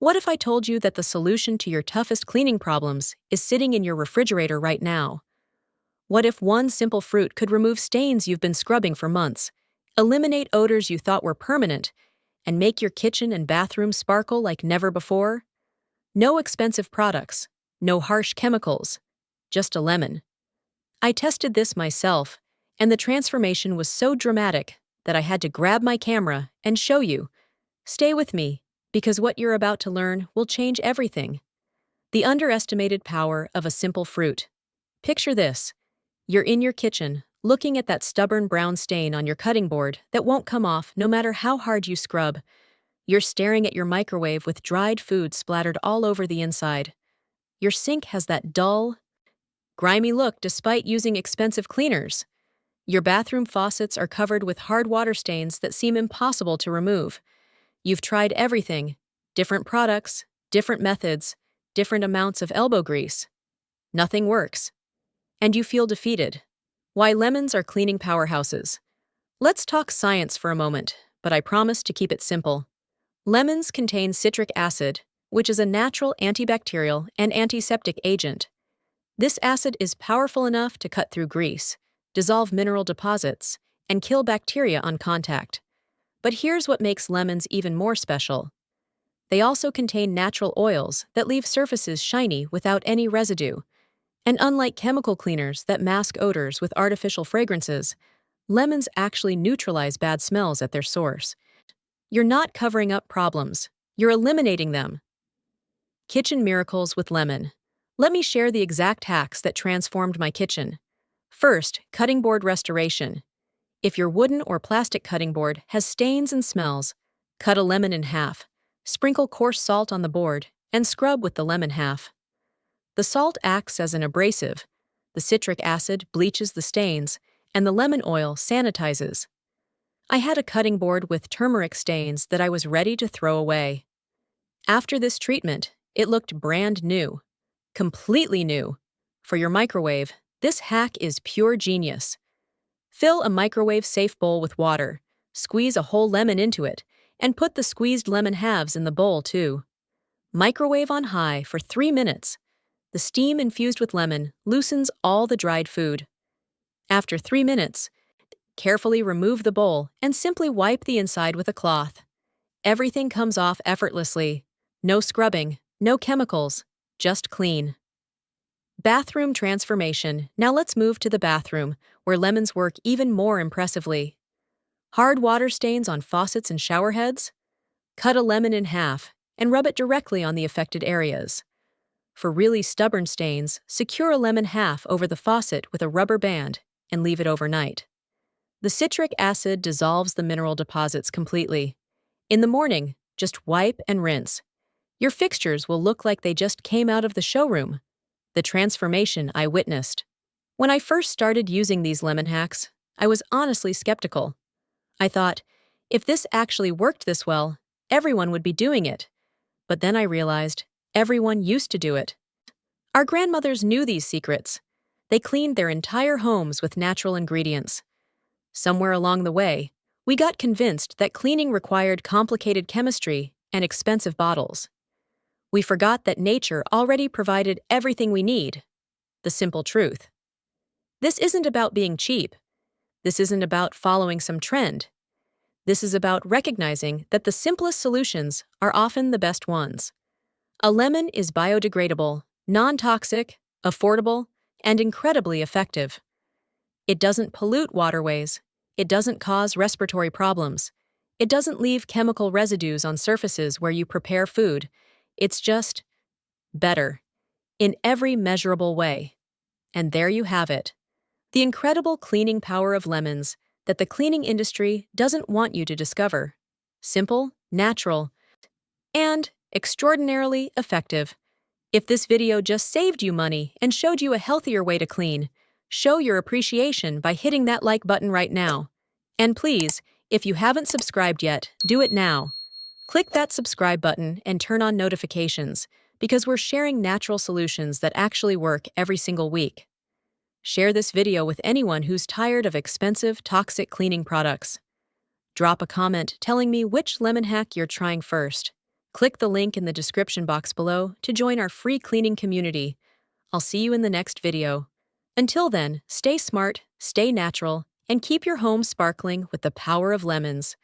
What if I told you that the solution to your toughest cleaning problems is sitting in your refrigerator right now? What if one simple fruit could remove stains you've been scrubbing for months, eliminate odors you thought were permanent, and make your kitchen and bathroom sparkle like never before? No expensive products, no harsh chemicals, just a lemon. I tested this myself, and the transformation was so dramatic that I had to grab my camera and show you. Stay with me, because what you're about to learn will change everything. The underestimated power of a simple fruit. Picture this. You're in your kitchen, looking at that stubborn brown stain on your cutting board that won't come off no matter how hard you scrub. You're staring at your microwave with dried food splattered all over the inside. Your sink has that dull, grimy look despite using expensive cleaners. Your bathroom faucets are covered with hard water stains that seem impossible to remove. You've tried everything, different products, different methods, different amounts of elbow grease. Nothing works. And you feel defeated. Why lemons are cleaning powerhouses. Let's talk science for a moment, but I promise to keep it simple. Lemons contain citric acid, which is a natural antibacterial and antiseptic agent. This acid is powerful enough to cut through grease, dissolve mineral deposits, and kill bacteria on contact. But here's what makes lemons even more special. They also contain natural oils that leave surfaces shiny without any residue. And unlike chemical cleaners that mask odors with artificial fragrances, lemons actually neutralize bad smells at their source. You're not covering up problems, you're eliminating them. Kitchen miracles with lemon. Let me share the exact hacks that transformed my kitchen. First, cutting board restoration. If your wooden or plastic cutting board has stains and smells, cut a lemon in half, sprinkle coarse salt on the board, and scrub with the lemon half. The salt acts as an abrasive, the citric acid bleaches the stains, and the lemon oil sanitizes. I had a cutting board with turmeric stains that I was ready to throw away. After this treatment, it looked brand new. Completely new. For your microwave, this hack is pure genius. Fill a microwave-safe bowl with water, squeeze a whole lemon into it, and put the squeezed lemon halves in the bowl too. Microwave on high for 3 minutes. The steam infused with lemon loosens all the dried food. After 3 minutes, carefully remove the bowl and simply wipe the inside with a cloth. Everything comes off effortlessly. No scrubbing, no chemicals, just clean. Bathroom transformation. Now let's move to the bathroom, where lemons work even more impressively. Hard water stains on faucets and shower heads? Cut a lemon in half and rub it directly on the affected areas. For really stubborn stains, secure a lemon half over the faucet with a rubber band and leave it overnight. The citric acid dissolves the mineral deposits completely. In the morning, just wipe and rinse. Your fixtures will look like they just came out of the showroom. The transformation I witnessed. When I first started using these lemon hacks, I was honestly skeptical. I thought, if this actually worked this well, everyone would be doing it. But then I realized, everyone used to do it. Our grandmothers knew these secrets. They cleaned their entire homes with natural ingredients. Somewhere along the way, we got convinced that cleaning required complicated chemistry and expensive bottles. We forgot that nature already provided everything we need. The simple truth. This isn't about being cheap. This isn't about following some trend. This is about recognizing that the simplest solutions are often the best ones. A lemon is biodegradable, non-toxic, affordable, and incredibly effective. It doesn't pollute waterways. It doesn't cause respiratory problems. It doesn't leave chemical residues on surfaces where you prepare food. It's just better in every measurable way. And there you have it. The incredible cleaning power of lemons that the cleaning industry doesn't want you to discover. Simple, natural, and extraordinarily effective. If this video just saved you money and showed you a healthier way to clean, show your appreciation by hitting that like button right now. And please, if you haven't subscribed yet, do it now. Click that subscribe button and turn on notifications, because we're sharing natural solutions that actually work every single week. Share this video with anyone who's tired of expensive, toxic cleaning products. Drop a comment telling me which lemon hack you're trying first. Click the link in the description box below to join our free cleaning community. I'll see you in the next video. Until then, stay smart, stay natural, and keep your home sparkling with the power of lemons.